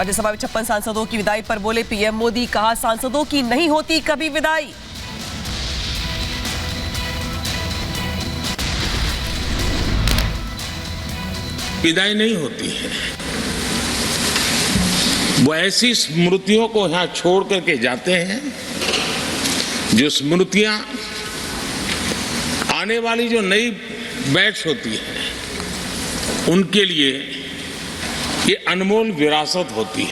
राज्यसभा में 56 सांसदों की विदाई पर बोले पीएम मोदी, कहा सांसदों की नहीं होती कभी विदाई। विदाई नहीं होती है, वो ऐसी स्मृतियों को यहां छोड़ करके जाते हैं जो स्मृतियां आने वाली जो नई बैच होती है उनके लिए ये अनमोल विरासत होती है।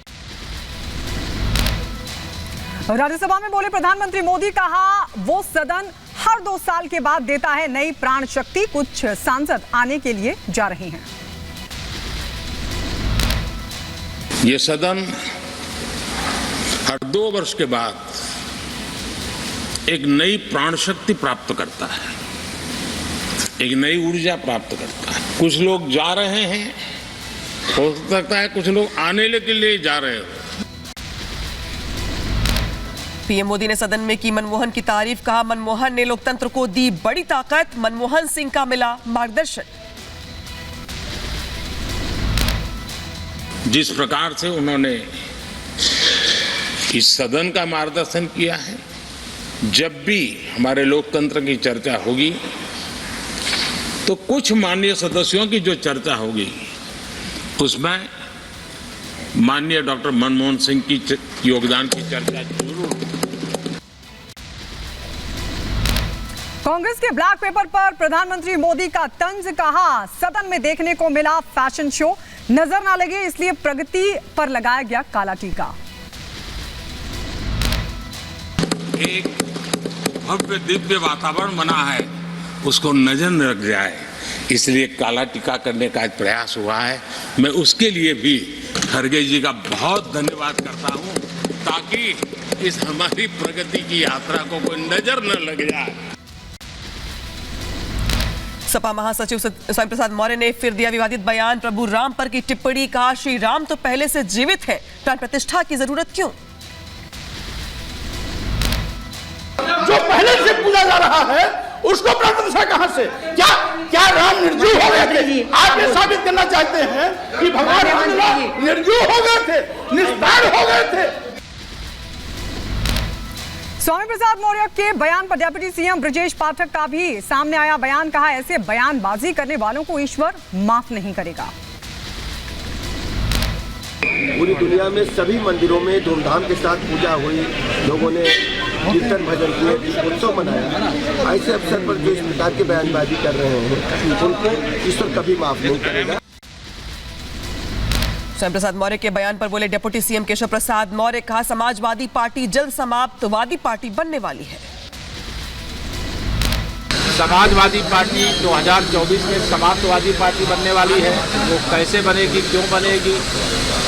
राज्यसभा में बोले प्रधानमंत्री मोदी, कहा वो सदन हर 2 साल के बाद देता है नई प्राण शक्ति। कुछ सांसद आने के लिए जा रहे हैं। ये सदन हर 2 वर्ष के बाद एक नई प्राण शक्ति प्राप्त करता है, एक नई ऊर्जा प्राप्त करता है। कुछ लोग जा रहे हैं, हो सकता है कुछ लोग आने के लिए जा रहे हो। पीएम मोदी ने सदन में की मनमोहन की तारीफ, कहा मनमोहन ने लोकतंत्र को दी बड़ी ताकत, मनमोहन सिंह का मिला मार्गदर्शन। जिस प्रकार से उन्होंने इस सदन का मार्गदर्शन किया है, जब भी हमारे लोकतंत्र की चर्चा होगी तो कुछ माननीय सदस्यों की जो चर्चा होगी उसमें माननीय डॉक्टर मनमोहन सिंह की योगदान की चर्चा जरूर। कांग्रेस के ब्लैक पेपर पर प्रधानमंत्री मोदी का तंज, कहा सदन में देखने को मिला फैशन शो, नजर ना लगे इसलिए प्रगति पर लगाया गया काला टीका। एक भव्य दिव्य वातावरण बना है, उसको नजर न लग जाए इसलिए काला टीका करने का प्रयास हुआ है। मैं उसके लिए भी खड़गे जी का बहुत धन्यवाद करता हूं, ताकि इस हमारी प्रगति की यात्रा को कोई नजर न लग जाए। सपा महासचिव स्वामी प्रसाद मौर्य ने फिर दिया विवादित बयान, प्रभु राम पर की टिप्पणी, कहा श्री राम तो पहले से जीवित है, प्राण प्रतिष्ठा की जरूरत क्यों। जो पहले से पूजा जा रहा है उसको प्राण प्रतिष्ठा कहां से? क्या राम निर्जीव हो गए थे? आप ये साबित करना चाहते हैं कि भगवान राम निर्जीव हो गए थे, निस्तार हो गए थे? स्वामी प्रसाद मौर्य के बयान पर डिप्टी सीएम ब्रजेश पाठक का भी सामने आया बयान, कहा ऐसे बयानबाजी करने वालों को ईश्वर माफ नहीं करेगा। पूरी दुनिया में सभी मंदिरों में धूमधाम के साथ पूजा हुई, लोगों ने कीर्तन भजन किए, दीपोत्सव मनाया। ऐसे अवसर पर जो इस प्रकार की बयानबाजी कर रहे हैं उनको ईश्वर कभी माफ नहीं करेगा। स्वामी प्रसाद मौर्य के बयान पर बोले डिप्टी सीएम केशव प्रसाद मौर्य, कहा समाजवादी पार्टी जल्द समाप्तवादी पार्टी बनने वाली है। समाजवादी पार्टी 2024 में समाप्तवादी पार्टी बनने वाली है। वो कैसे बनेगी, क्यों बनेगी,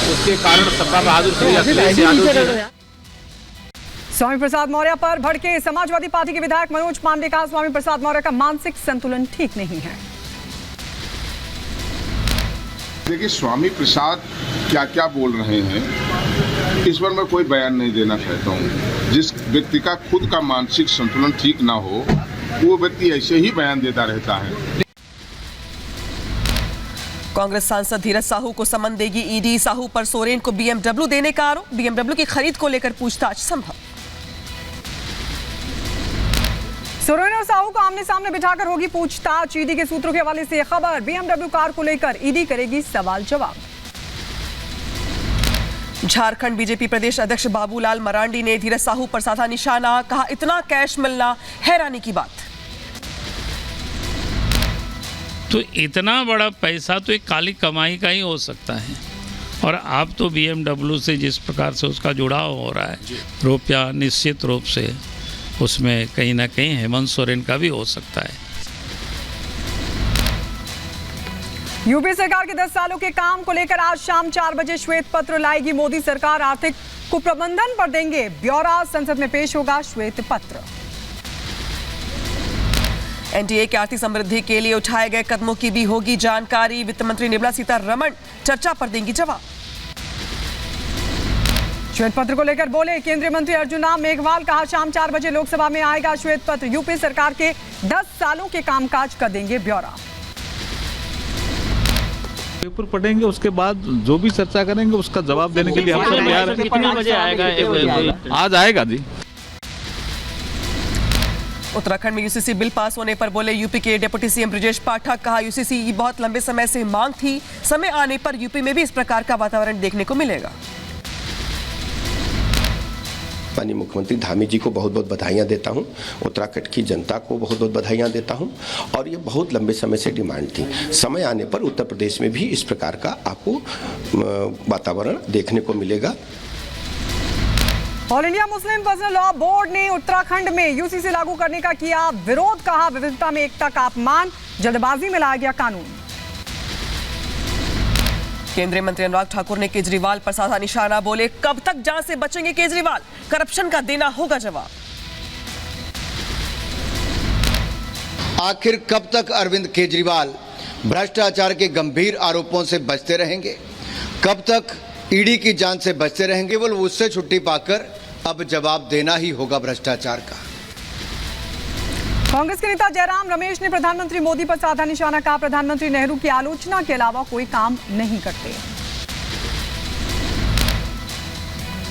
उसके कारण सपा बहादुर श्री अखिलेश यादव जी। स्वामी प्रसाद मौर्य पर भड़के समाजवादी पार्टी के विधायक मनोज पांडे, का स्वामी प्रसाद मौर्य का मानसिक संतुलन ठीक नहीं है। देखिए स्वामी प्रसाद क्या क्या बोल रहे हैं इस पर मैं कोई बयान नहीं देना चाहता हूँ। जिस व्यक्ति का खुद का मानसिक संतुलन ठीक ना हो वो व्यक्ति ऐसे ही बयान देता रहता है। कांग्रेस सांसद धीरज साहू को समन देगी ईडी, साहू पर सोरेन को बीएमडब्ल्यू देने का आरोप, बीएमडब्ल्यू की खरीद को लेकर पूछताछ संभव। सोरेन और साहू को आमने सामने बिठाकर होगी पूछताछ, ईडी के सूत्रों के हवाले से खबर। बीएमडब्ल्यू कार को लेकर ईडी करेगी सवाल जवाब। झारखंड बीजेपी प्रदेश अध्यक्ष बाबूलाल मरांडी ने धीरज साहू पर साधा निशाना, कहा इतना कैश मिलना हैरानी की बात। तो इतना बड़ा पैसा तो एक काली कमाई का ही हो सकता है, और आप तो बीएमडब्ल्यू से जिस प्रकार से उसका जुड़ाव हो रहा है, रुपया निश्चित रूप से उसमें कहीं ना कहीं हेमंत सोरेन का भी हो सकता है। यूपी सरकार के 10 सालों के काम को लेकर आज शाम 4 बजे श्वेत पत्र लाएगी मोदी सरकार, आर्थिक कुप्रबंधन पर देंगे ब्यौरा, संसद में पेश होगा श्वेत पत्र। एनडीए की आर्थिक समृद्धि के लिए उठाए गए कदमों की भी होगी जानकारी, वित्त मंत्री निर्मला सीतारमण चर्चा पर देंगी जवाब। श्वेत पत्र को लेकर बोले केंद्रीय मंत्री अर्जुन राम मेघवाल, कहा शाम 4 बजे लोकसभा में आएगा श्वेत पत्र, यूपी सरकार के 10 सालों के कामकाज का देंगे ब्यौरा। पेपर पढ़ेंगे, उसके बाद जो भी चर्चा करेंगे उसका जवाब देने के लिए हम सब तैयार हैं। कितने बजे आएगा? आज आएगा जी। उत्तराखंड में यूसीसी बिल पास होने पर बोले यूपी के डिप्टी सीएम ब्रजेश पाठक। कहा यूसीसी की बहुत लंबे समय से मांग थी, समय आने पर यूपी में भी इस प्रकार का वातावरण देखने को मिलेगा। माननीय मुख्यमंत्री धामी जी को बहुत बहुत बधाइयाँ देता हूँ, उत्तराखंड की जनता को बहुत बहुत बधाइयाँ देता हूँ। और ये बहुत लंबे समय से डिमांड थी, समय आने पर उत्तर प्रदेश में भी इस प्रकार का आपको वातावरण देखने को मिलेगा। All India Muslim personal law board ने उत्तराखंड में यूसीसी लागू करने का किया विरोध। कहा विविधता में एकता का अपमान, जल्दबाजी में लाया गया कानून। केंद्रीय मंत्री अनुराग ठाकुर ने केजरीवाल पर साधा निशाना। बोले कब तक जांच से बचेंगे केजरीवाल, करप्शन का देना होगा जवाब। आखिर कब तक अरविंद केजरीवाल भ्रष्टाचार के गंभीर आरोपों से बचते रहेंगे? कब तक ईडी की जांच से बचते रहेंगे? केवल उससे छुट्टी पाकर अब जवाब देना ही होगा भ्रष्टाचार का। कांग्रेस के नेता जयराम रमेश ने प्रधानमंत्री मोदी पर साधा निशाना। कहा प्रधानमंत्री नेहरू की आलोचना के अलावा कोई काम नहीं करते।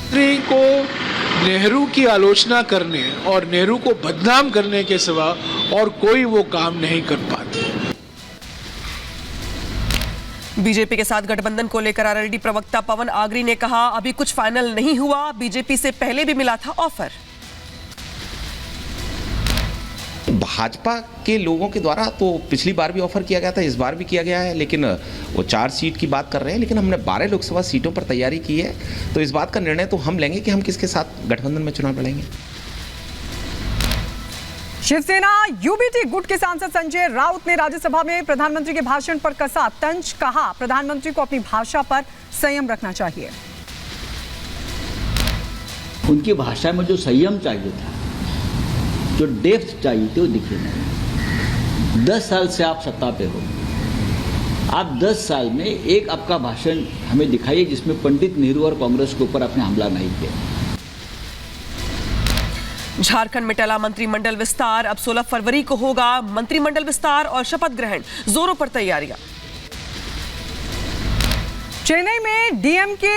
मंत्री को नेहरू की आलोचना करने और नेहरू को बदनाम करने के सिवा और कोई वो काम नहीं कर पाते। बीजेपी के साथ गठबंधन को लेकर आरएलडी प्रवक्ता पवन आगरी ने कहा अभी कुछ फाइनल नहीं हुआ, बीजेपी से पहले भी मिला था ऑफर। भाजपा के लोगों के द्वारा तो पिछली बार भी ऑफर किया गया था, इस बार भी किया गया है, लेकिन वो 4 सीट की बात कर रहे हैं, लेकिन हमने 12 लोकसभा सीटों पर तैयारी की है। तो इस बात का निर्णय तो हम लेंगे कि हम किसके साथ गठबंधन में चुनाव लड़ेंगे। शिवसेना यूबीटी गुट के सांसद संजय राउत ने राज्यसभा में प्रधानमंत्री के भाषण पर कसा तंज। कहा प्रधानमंत्री को अपनी भाषा पर संयम रखना चाहिए। उनकी भाषा में जो संयम चाहिए था, जो डेप्थ चाहिए थी, वो दिखे नहीं। 10 साल से आप सत्ता पे हो, आप 10 साल में एक आपका भाषण हमें दिखाइए जिसमें पंडित नेहरू और कांग्रेस के ऊपर आपने हमला नहीं किया। झारखंड में टला मंत्रिमंडल विस्तार। अब 16 फरवरी को होगा मंत्रिमंडल विस्तार और शपथ ग्रहण, जोरों पर तैयारियां। चेन्नई में डीएमके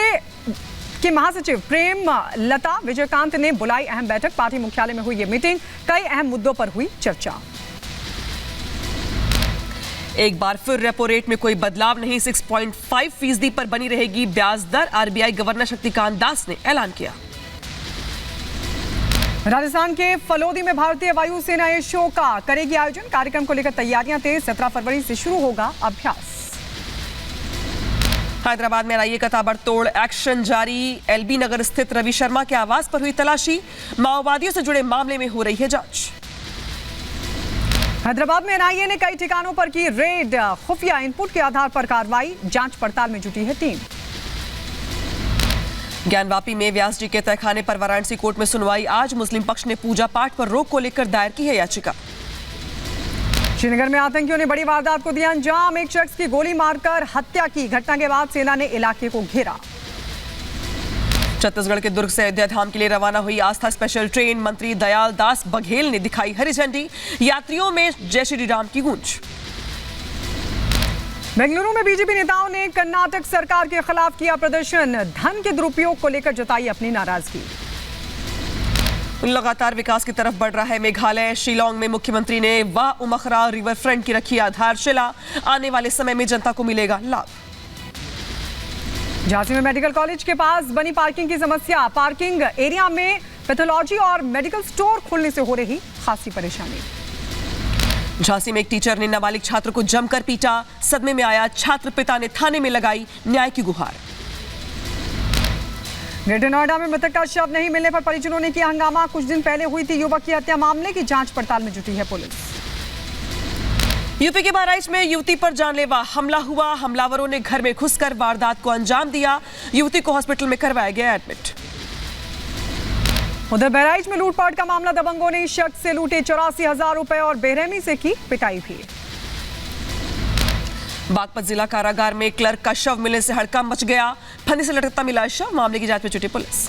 के महासचिव प्रेम लता विजयकांत ने बुलाई अहम बैठक। पार्टी मुख्यालय में हुई ये मीटिंग, कई अहम मुद्दों पर हुई चर्चा। एक बार फिर रेपो रेट में कोई बदलाव नहीं, 6.5% पर बनी रहेगी ब्याज दर। आरबीआई गवर्नर शक्तिकांत दास ने ऐलान किया। राजस्थान के फलोदी में भारतीय वायुसेना एयर शो का करेगी आयोजन। कार्यक्रम को लेकर तैयारियां तेज, 17 फरवरी से शुरू होगा अभ्यास। हैदराबाद में एनआईए का ताबड़तोड़ एक्शन जारी। एलबी नगर स्थित रवि शर्मा के आवास पर हुई तलाशी। माओवादियों से जुड़े मामले में हो रही है जांच। हैदराबाद में एनआईए ने कई ठिकानों पर की रेड। खुफिया इनपुट के आधार पर कार्रवाई, जांच पड़ताल में जुटी है टीम। ज्ञानवापी में व्यास जी के तहखाने पर वाराणसी कोर्ट में सुनवाई। आज मुस्लिम पक्ष ने पूजा पाठ पर रोक को लेकर दायर की है याचिका। श्रीनगर में आतंकियों ने बड़ी वारदात को दिया अंजाम। एक शख्स की गोली मारकर हत्या की। घटना के बाद सेना ने इलाके को घेरा। छत्तीसगढ़ के दुर्ग से अयोध्या धाम के लिए रवाना हुई आस्था स्पेशल ट्रेन। मंत्री दयाल दास बघेल ने दिखाई हरी झंडी। यात्रियों में जय श्री राम की गूंज। बेंगलुरु में बीजेपी नेताओं ने कर्नाटक सरकार के खिलाफ किया प्रदर्शन। धन के दुरुपयोग को लेकर जताई अपनी नाराजगी। लगातार विकास की तरफ बढ़ रहा है मेघालय। शिलोंग में मुख्यमंत्री ने वाह उमखरा रिवर फ्रंट की रखी आधारशिला। आने वाले समय में जनता को मिलेगा लाभ। झांसी में मेडिकल कॉलेज के पास बनी पार्किंग की समस्या। पार्किंग एरिया में पैथोलॉजी और मेडिकल स्टोर खोलने से हो रही खासी परेशानी। झांसी में एक टीचर ने नाबालिग छात्र को जमकर पीटा। सदमे में आया छात्र, पिता ने थाने में लगाई न्याय की गुहार। ग्रेटर नोएडा में मृतक का शव नहीं मिलने पर परिजनों ने किया हंगामा। कुछ दिन पहले हुई थी युवक की हत्या, मामले की जांच पड़ताल में जुटी है पुलिस। यूपी के बहराइच में युवती पर जानलेवा हमला हुआ। हमलावरों ने घर में घुसकर वारदात को अंजाम दिया। युवती को हॉस्पिटल में करवाया गया एडमिट। उधर बहराइच में लूटपाट का मामला। दबंगों ने शख्स से लूटे 84,000 रुपए और बेरहमी से की पिटाई भी। बागपत जिला कारागार में क्लर्क का शव मिलने से हड़कंप मच गया। फंदे से लटकता मिला शव, मामले की जांच में जुटी पुलिस।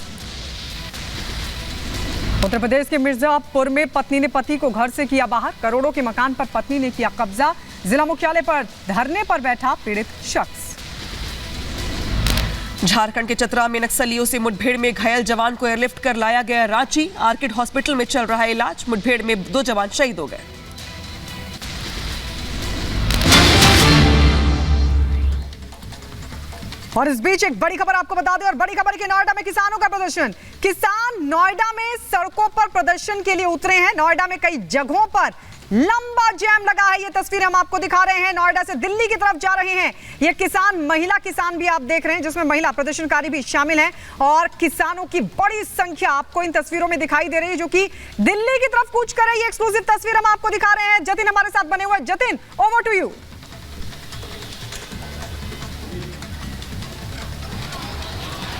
उत्तर प्रदेश के मिर्जापुर में पत्नी ने पति को घर से किया बाहर। करोड़ों के मकान पर पत्नी ने किया कब्जा। जिला मुख्यालय पर धरने पर बैठा पीड़ित शख्स। झारखंड के चतरा में नक्सलियों से मुठभेड़ में घायल जवान को एयरलिफ्ट कर लाया गया रांची। आर्किड हॉस्पिटल में चल रहा है इलाज। मुठभेड़ में 2 जवान शहीद हो गए। और इस बीच एक बड़ी खबर आपको बता दें, और बड़ी खबर कि नोएडा में किसानों का प्रदर्शन। किसान नोएडा में सड़कों पर प्रदर्शन के लिए उतरे हैं। नोएडा में कई जगहों पर लंबा जैम लगा है। ये तस्वीर हम आपको दिखा रहे हैं। नोएडा से दिल्ली की तरफ जा रहे हैं ये किसान, महिला किसान भी आप देख रहे हैं, जिसमें महिला प्रदर्शनकारी भी शामिल हैं। और किसानों की बड़ी संख्या आपको इन तस्वीरों में दिखाई दे रही है, जो कि दिल्ली की तरफ कूच कर रही है। एक्सक्लूसिव तस्वीर हम आपको दिखा रहे हैं। जतिन हमारे साथ बने हुए। Jatin, over to you.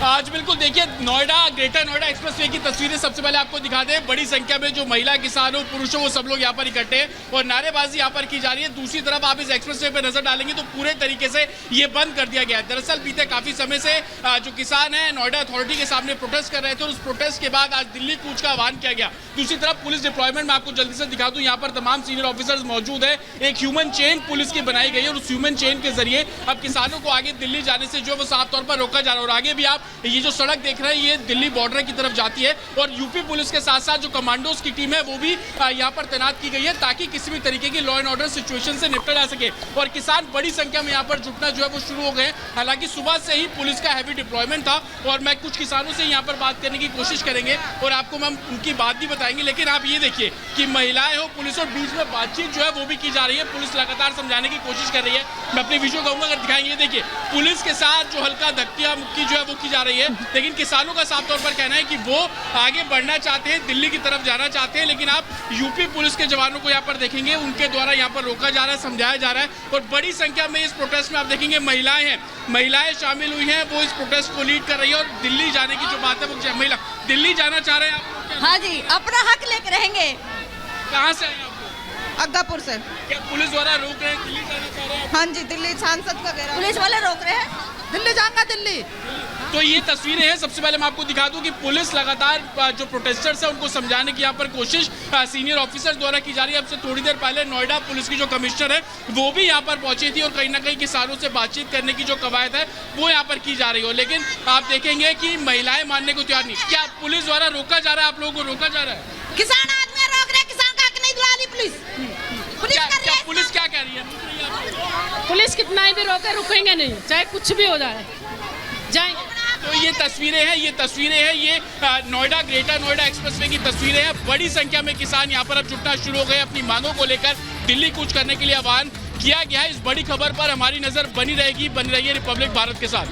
आज बिल्कुल देखिए, नोएडा, ग्रेटर नोएडा एक्सप्रेसवे की तस्वीरें सबसे पहले आपको दिखा दें। बड़ी संख्या में जो महिला किसान हो, पुरुष हो, वो सब लोग यहाँ पर इकट्ठे हैं और नारेबाजी यहाँ पर की जा रही है। दूसरी तरफ आप इस एक्सप्रेसवे पे नजर डालेंगे तो पूरे तरीके से ये बंद कर दिया गया है। दरअसल बीते काफी समय से जो किसान है नोएडा अथॉरिटी के सामने प्रोटेस्ट कर रहे थे और उस प्रोटेस्ट के बाद आज दिल्ली कूच का आह्वान किया गया। दूसरी तरफ पुलिस डिप्लॉयमेंट में आपको जल्दी से दिखा दूं, यहाँ पर तमाम सीनियर ऑफिसर्स मौजूद है। एक ह्यूमन चेन पुलिस की बनाई गई है और उस ह्यूमन चेन के जरिए अब किसानों को आगे दिल्ली जाने से जो वो साफ तौर पर रोका जा रहा है। और आगे भी आप ये जो सड़क देख रहे हैं ये दिल्ली बॉर्डर की तरफ जाती है और यूपी पुलिस के साथ साथ जो कमांडोज की टीम है वो भी यहाँ पर तैनात की गई है ताकि किसी भी तरीके की लॉ एंड ऑर्डर सिचुएशन से निपटा जा सके। और किसान बड़ी संख्या में यहाँ पर जुटना जो है वो शुरू हो गए। हालांकि सुबह से ही पुलिस का हैवी डिप्लॉयमेंट था और मैं कुछ किसानों से यहाँ पर बात करने की कोशिश करेंगे और आपको हम उनकी बात भी बताएंगे। लेकिन आप ये देखिए कि महिलाएं हो, पुलिस और बीच में बातचीत जो है वो भी की जा रही है। पुलिस लगातार समझाने की कोशिश कर रही है। मैं अपनी विजुअल कहूंगा अगर दिखाएंगे, देखिए पुलिस के साथ जो हल्का धक्का मुक्की जो है वो की जा रही है। लेकिन किसानों का साफ तौर पर कहना है कि वो आगे बढ़ना चाहते हैं, दिल्ली की तरफ जाना चाहते हैं। लेकिन आप यूपी पुलिस के जवानों को यहाँ पर देखेंगे, उनके द्वारा यहाँ पर रोका जा रहा है, समझाया जा रहा है। और बड़ी संख्या में इस प्रोटेस्ट में आप देखेंगे महिलाएं हैं, महिलाएं शामिल हुई हैं, वो इस प्रोटेस्ट को लीड कर रही है। और दिल्ली जाने की जो बात है वो महिला दिल्ली जाना चाह रहे हैं आप? हाँ जी, अपना हक लेकर रहेंगे। कहाँ से आए आप? अग्गापुर से। क्या पुलिस द्वारा रोक रहे हैं, दिल्ली जाना चाह रहे हैं? हाँ जी, दिल्ली सांसद वगैरह पुलिस वाले रोक रहे हैं, दिल्ली जाऊंगा दिल्ली। तो ये तस्वीरें हैं। सबसे पहले मैं आपको दिखा दूं कि पुलिस लगातार जो प्रोटेस्टर्स हैं उनको समझाने की यहाँ पर कोशिश सीनियर ऑफिसर्स द्वारा की जा रही है। अब से थोड़ी देर पहले नोएडा पुलिस की जो कमिश्नर है वो भी यहाँ पर पहुंची थी और कहीं ना कहीं किसानों से बातचीत करने की जो कवायद है वो यहाँ पर की जा रही हो। लेकिन आप देखेंगे कि महिलाएं मानने को तैयार नहीं। क्या पुलिस द्वारा रोका जा रहा है, आप लोगों को रोका जा रहा है? किसान आदमी रोक रहे, किसान का हक नहीं दिला रही पुलिस। पुलिस क्या कह रही है? पुलिस कितना भी रोके रुकेंगे नहीं, चाहे कुछ भी हो जाए, जाएंगे। तो ये तस्वीरें हैं, ये नोएडा, ग्रेटर नोएडा एक्सप्रेसवे की तस्वीरें हैं। बड़ी संख्या में किसान यहाँ पर अब जुटना शुरू हो गए। अपनी मांगों को लेकर दिल्ली कूच करने के लिए आह्वान किया गया है। इस बड़ी खबर पर हमारी नजर बनी रहेगी। बनी रही है रिपब्लिक भारत के साथ।